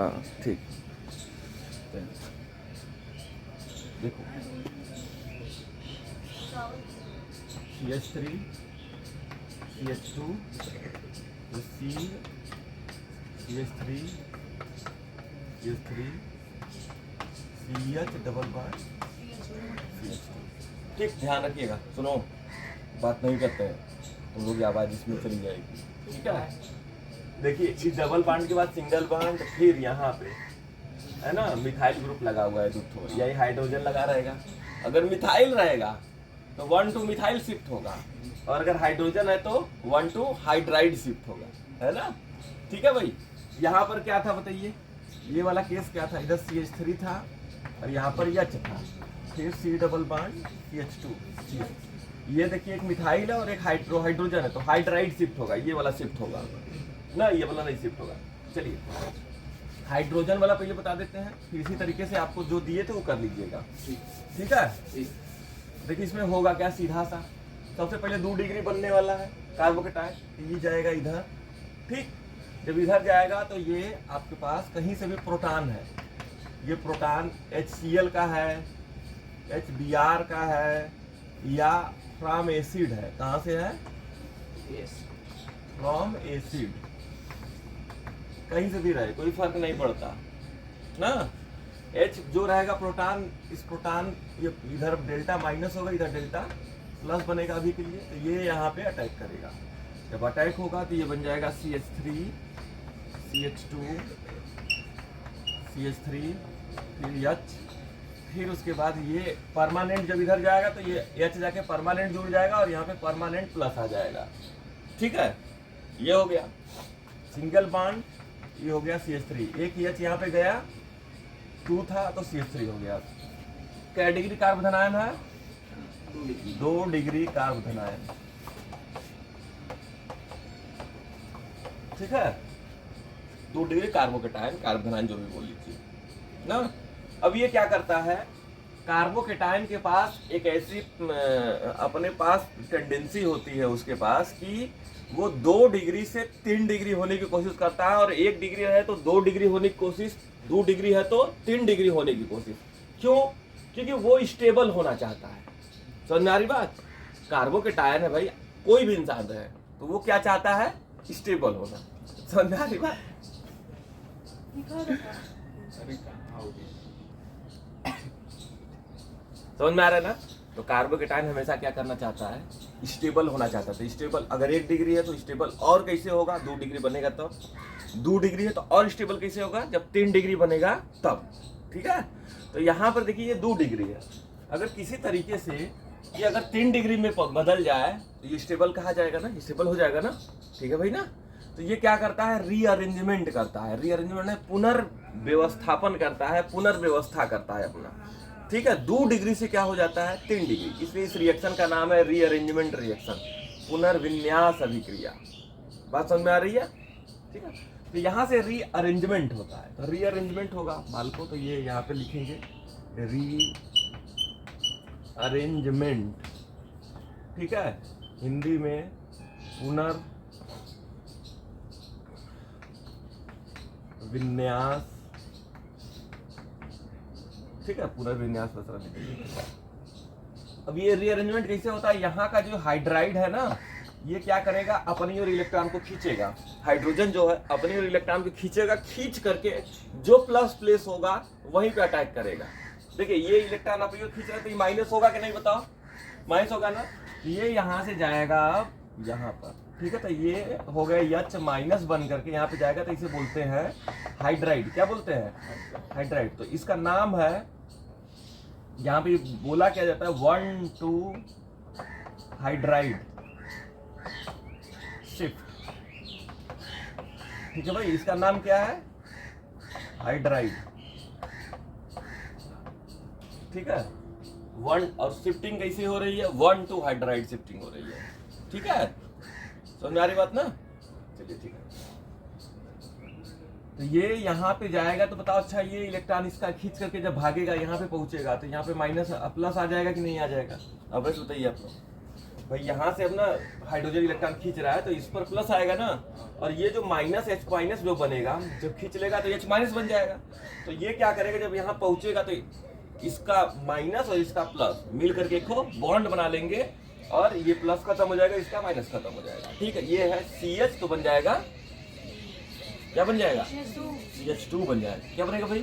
हाँ ठीक। देखो CH3 CH2 C CH3 CH3 CH double बार CH2। ठीक, ध्यान रखिएगा। सुनो, बात नहीं करते हैं तुम लोग, आवाज इसमें चली जाएगी। ठीक है, देखिए इस डबल बॉन्ड के बाद सिंगल बॉन्ड, फिर यहाँ पे है ना मिथाइल ग्रुप लगा हुआ है दूसरा, यही हाइड्रोजन लगा रहेगा। अगर मिथाइल रहेगा तो 1 to मिथाइल शिफ्ट होगा, और अगर हाइड्रोजन है तो 1 to हाइड्राइड शिफ्ट होगा, है ना। ठीक है भाई, यहाँ पर क्या था बताइए, ये वाला केस क्या था, इधर CH3 था और यहाँ पर H था, फिर C डबल बॉन्ड CH2 ये देखिए एक मिथाइल है और एक हाइड्रोजन है, तो हाइड्राइड शिफ्ट होगा, ये वाला शिफ्ट होगा ना, ये वाला नहीं शिफ्ट होगा। चलिए हाइड्रोजन वाला पहले बता देते हैं, फिर इसी तरीके से आपको जो दिए थे वो कर लीजिएगा। ठीक है, देखिए इसमें होगा क्या, सीधा सा सबसे पहले 2 डिग्री बनने वाला है कार्बोकेटाइन, ये जाएगा इधर। ठीक, जब इधर जाएगा तो ये आपके पास कहीं से भी प्रोटॉन है, ये प्रोटॉन HCl का है, HBr का है, या फ्रॉम एसिड है। कहाँ से है? फ्रॉम एसिड, कहीं से भी रहे कोई फर्क नहीं पड़ता ना। H जो रहेगा प्रोटॉन, इस प्रोटॉन ये इधर डेल्टा माइनस होगा, इधर डेल्टा प्लस बनेगा अभी के लिए, तो ये यहाँ पे अटैक करेगा। जब अटैक होगा तो ये बन जाएगा CH3 CH2 CH3 फिर H, फिर उसके बाद ये परमानेंट जब इधर जाएगा तो ये H जाके परमानेंट जुड़ जाएगा और यहाँ पे परमानेंट प्लस आ जाएगा। ठीक है, ये हो गया सिंगल बॉन्ड, ये हो गया CH3, एक H यहाँ पे गया 2 था तो CH3 हो गया। क्या डिग्री कार्बोधनायन है? 2 डिग्री कार्बोधनायन। ठीक है, 2 डिग्री कार्बोकेटायन, कार्बोधनायन जो भी बोल लीजिए ना। अब ये क्या करता है, कार्बोकेटायन के पास एक ऐसी अपने पास टेंडेंसी होती है उसके पास कि वो 2 डिग्री से 3 डिग्री होने की कोशिश करता है, और 1 डिग्री है तो 2 डिग्री होने की कोशिश, 2 डिग्री है तो 3 डिग्री होने की कोशिश। क्यों? क्योंकि वो स्टेबल होना चाहता है। समझ में आ रही बात? कार्बोकेटायन है भाई, कोई भी इंसान रहे तो वो क्या चाहता है? स्टेबल होना। समझ में आ रही बात? समझ में आ रहा है ना? तो कार्बोकेटायन हमेशा क्या करना चाहता है? स्टेबल होना चाहता है। स्टेबल अगर 1 डिग्री है तो स्टेबल और कैसे होगा? 2 डिग्री बनेगा तब। 2 डिग्री है तो और स्टेबल कैसे होगा? जब 3 डिग्री बनेगा तब। ठीक है, तो यहाँ पर देखिए ये 2 डिग्री है, अगर किसी तरीके से ये अगर 3 डिग्री में बदल जाए तो ये स्टेबल कहा जाएगा ना, स्टेबल हो जाएगा ना। ठीक है भाई ना, तो ये क्या करता है? रीअरेंजमेंट करता है। रीअरेंजमेंट है पुनर्व्यवस्थापन करता है, पुनर्व्यवस्था करता है अपना। ठीक है, 2 डिग्री से क्या हो जाता है? 3 डिग्री। इसलिए इस रिएक्शन का नाम है रीअरेंजमेंट रिएक्शन, पुनर्विन्यास अभिक्रिया। बात समझ में आ रही है? ठीक है, तो यहाँ से रीअरेंजमेंट होता है, तो रीअरेंजमेंट होगा माल को, तो ये यहाँ पे लिखेंगे रीअरेंजमेंट। ठीक है, हिंदी में पुनर्विन्यास। ठीक है, पुनर्विन्यास बस लिखेंगे। अब ये रीअरेंजमेंट कैसे होता है? यहाँ का जो हाइड्राइड है ना, ये क्या करेगा? अपनी ओर इलेक्ट्रॉन को खींचेगा। हाइड्रोजन जो है अपनी ओर इलेक्ट्रॉन को खींचेगा, खींच करके जो प्लस प्लेस होगा वहीं पे अटैक करेगा। देखिए ये इलेक्ट्रॉन अपनी ओर खींच रहा है तो ये माइनस होगा कि नहीं बताओ? माइनस होगा ना। ये यहाँ से जाएगा अब यहाँ पर। ठीक है, तो ये हो गया H माइनस बन करके यहाँ पे जाएगा, तो इसे बोलते हैं हाइड्राइड। क्या बोलते हैं? हाइड्राइड। तो इसका नाम है, यहाँ पे बोला क्या जाता है, 1 to हाइड्राइड शिफ्ट। ठीक है भाई, इसका नाम क्या है? हाइड्राइड। ठीक है, 1 और शिफ्टिंग कैसी हो रही है? 1 to हाइड्राइड शिफ्टिंग हो रही है। ठीक है, समझ में आ रही बात ना? चलिए ठीक है, तो ये यहाँ पे जाएगा तो बताओ, अच्छा ये इलेक्ट्रॉन इसका खींच करके जब भागेगा यहाँ पे पहुंचेगा तो यहाँ पे माइनस प्लस आ जाएगा कि नहीं आ जाएगा? अब बस बताइए आप लोग। भाई यहाँ से अपना हाइड्रोजन इलेक्ट्रॉन खींच रहा है तो इस पर प्लस आएगा ना, और ये जो माइनस H माइनस जो बनेगा जब खींच लेगा तो H माइनस बन जाएगा। तो ये क्या करेगा, जब यहाँ पहुंचेगा तो इसका माइनस और इसका प्लस मिल करके एक बॉन्ड बना लेंगे, और ये प्लस खत्म हो जाएगा, इसका माइनस खत्म हो जाएगा। ठीक है, ये है CH, तो बन जाएगा, क्या बन जाएगा, CH2 बन जाएगा। क्या बनेगा भाई,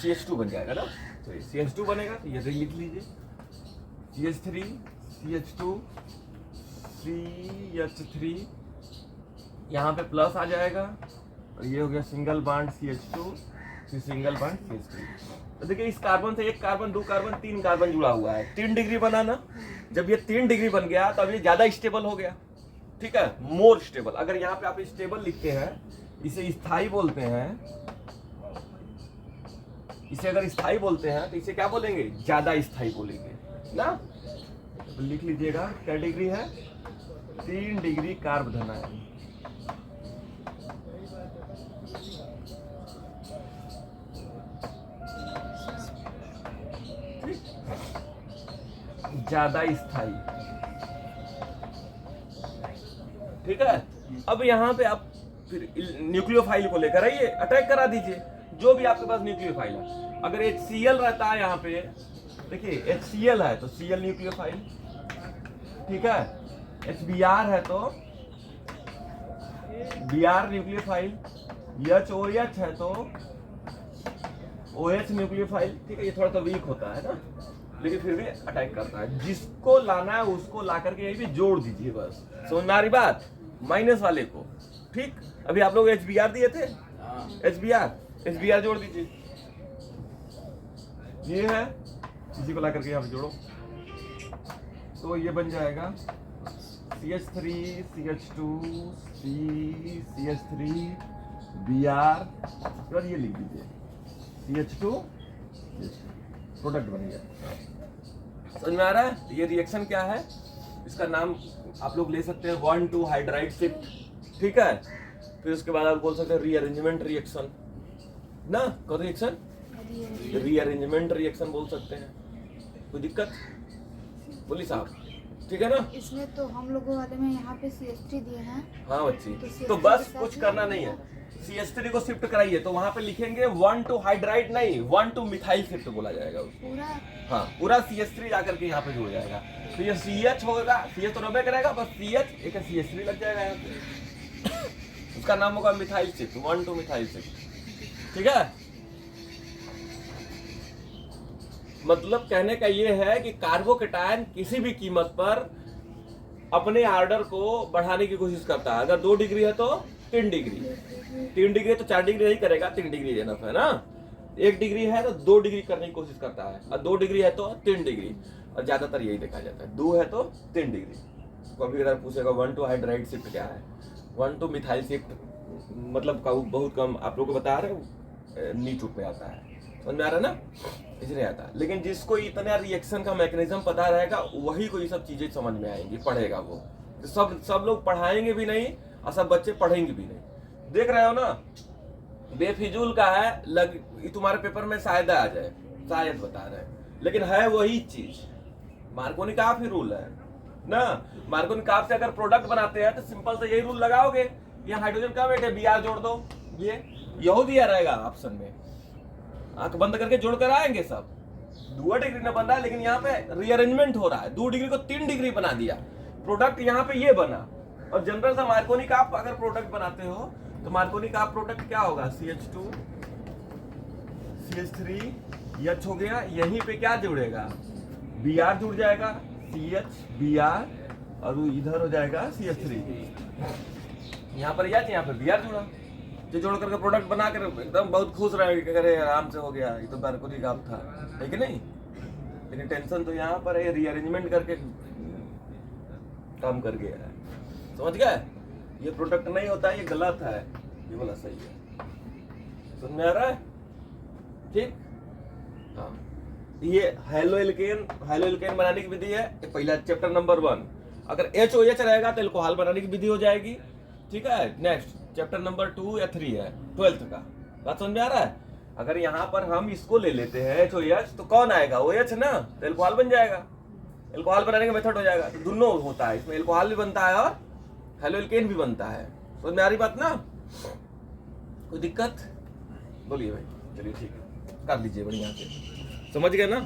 CH2 बन जाएगा ना। तो CH2 बनेगा, तो ये लिख लीजिए CH3 CH2 CH3, यहाँ पे प्लस आ जाएगा, और ये हो गया सिंगल बॉन्ड CH2, फिर सिंगल बॉन्ड CH3। तो देखिए इस कार्बन से एक कार्बन, दो कार्बन, तीन कार्बन जुड़ा हुआ है, 3 डिग्री बना ना। जब ये 3 डिग्री बन गया तो अब ये ज्यादा स्टेबल हो गया। ठीक है, मोर स्टेबल। अगर यहाँ पे आप स्टेबल लिखते हैं, इसे स्थायी बोलते हैं, इसे अगर स्थायी बोलते हैं तो इसे क्या बोलेंगे, ज्यादा स्थायी बोलेंगे ना। तो लिख लीजिएगा क्या डिग्री है, 3 डिग्री कार्ब धनायन। ज्यादा स्थायी। ठीक है, अब यहाँ पे आप फिर न्यूक्लियोफाइल को लेकर आइए, अटैक करा दीजिए जो भी आपके पास न्यूक्लियोफाइल है। अगर HCl रहता है यहाँ पे, देखिए HCl है तो Cl न्यूक्लियोफाइल। ठीक है, HBr है तो Br न्यूक्लियोफाइल, HOH है तो OH न्यूक्लियोफाइल। ठीक है, ये थोड़ा सा वीक होता है ना, लेकिन फिर भी अटैक करता है। जिसको लाना है उसको ला करके यही भी जोड़ दीजिए, बस। समझ में आ रही बात, माइनस वाले को। ठीक, अभी आप लोग HBr दिए थे, HBr जोड़ दीजिए, ये है, इसी को ला करके यहाँ पे जोड़ो, तो ये बन जाएगा CH3 CH2 CH3 Br, और ये लिख दीजिए CH2 प्रोडक्ट बन गया। समझ में आ रहा है। ये रिएक्शन क्या है, इसका नाम आप लोग ले सकते हैं 1,2 हाइड्राइड शिफ्ट। ठीक है, फिर उसके बाद आप बोल सकते हैं रीअरेंजमेंट रिएक्शन ना, कौन रिएक्शन, रीअरेंजमेंट रिएक्शन बोल सकते हैं। कोई दिक्कत बोली साहब, ठीक है ना। इसमें तो हम लोगों वाले में यहाँ पे CH3 दिए हैं। हाँ बच्ची, तो बस कुछ करना नहीं है, CH3 को शिफ्ट कराइए, तो वहां पे लिखेंगे 1,2 हाइड्राइड नहीं, 1,2 मिथाइल शिफ्ट बोला जाएगा उसको। पूरा, हाँ पूरा CH3 जाकर के यहाँ पे जुड़ जाएगा, तो ये CH होगा, CH तो रबे करेगा, बस CH एक CH3 लग जाएगा यहाँ पे, उसका नाम होगा मिथाइल शिफ्ट, 1,2 मिथाइल शिफ्ट। ठीक है, मतलब कहने का ये है कि कार्बोकेटायन किसी भी कीमत पर अपने ऑर्डर को बढ़ाने की कोशिश करता है। अगर 2 डिग्री है तो 3 डिग्री, 3 डिग्री है तो 4 डिग्री नहीं करेगा, 3 डिग्री इनफ है ना। 1 डिग्री है तो 2 डिग्री करने की कोशिश करता है, और 2 डिग्री है तो 3 डिग्री, और ज्यादातर यही देखा जाता है, 2 है तो 3 डिग्री। कभी अगर पूछेगा 1,2 हाइड्राइड शिफ्ट क्या है, 1,2 मिथाइल शिफ्ट मतलब बहुत कम आप लोग को बता रहे, नीट पे आता है। समझ में आ रहा है ना, इसलिए आता है। लेकिन जिसको इतना रिएक्शन का मैकेनिज्म पता रहेगा वही को ये सब चीजें समझ में आएंगी, पढ़ेगा वो। तो सब लोग पढ़ाएंगे भी नहीं और सब बच्चे पढ़ेंगे भी नहीं। देख रहे हो ना, बेफिजूल का है, तुम्हारे पेपर में शायद आ जाए, शायद बता रहे हैं, लेकिन है वही चीज। मार्कोनिक ही रूल है ना। मार्कोनिक से अगर प्रोडक्ट बनाते हैं तो सिंपल से यही रूल लगाओगे, यहाँ हाइड्रोजन का वेट है, Br जोड़ दो, ये यही दिया रहेगा ऑप्शन में, आंख बंद करके जोड़कर आएंगे सब। 2 डिग्री में बन रहा है, लेकिन यहाँ पे रीअरेंजमेंट हो रहा है, 2 डिग्री को 3 डिग्री बना दिया, प्रोडक्ट यहाँ पे ये बना। और जनरल सा मार्कोनिक आप अगर प्रोडक्ट बनाते हो तो मार्कोनिक आप प्रोडक्ट क्या होगा, CH2 CH3 H हो गया, यहीं पे क्या जुड़ेगा, Br जुड़ जाएगा, CH Br, और इधर हो जाएगा CH3, यहाँ पर H, यहाँ पर Br जुड़ा, जो जोड़ करके प्रोडक्ट बना कर एकदम बहुत खुश रहे, करे आराम से हो गया, ये तो मार्कोनिक आप था, है कि नहीं। लेकिन टेंशन तो यहाँ पर है, रीअरेंजमेंट करके काम कर गया है, समझ गए। ये प्रोडक्ट नहीं होता है, ये गलत है, ये वाला सही है। समझ में आ रहा है, ठीक। हाँ, ये हेलोएल्केन बनाने की विधि है, ये पहला चैप्टर नंबर 1। अगर HOH रहेगा तो एल्कोहल बनाने की विधि हो जाएगी। ठीक है, नेक्स्ट चैप्टर नंबर 2 या 3 है 12th का, बात समझ में आ रहा है। अगर यहाँ पर हम इसको ले लेते हैं HOH तो कौन आएगा, OH ना, तो एल्कोहल बन जाएगा। एल्कोहल बनाने का मेथड हो जाएगा, तो दोनों होता है, इसमें एल्कोहल भी बनता है और हेलोएल्केन भी बनता है। समझ में आ रही बात ना? कोई दिक्कत? बोलिए भाई। चलिए ठीक है, कर लीजिए बढ़िया से, समझ गए ना?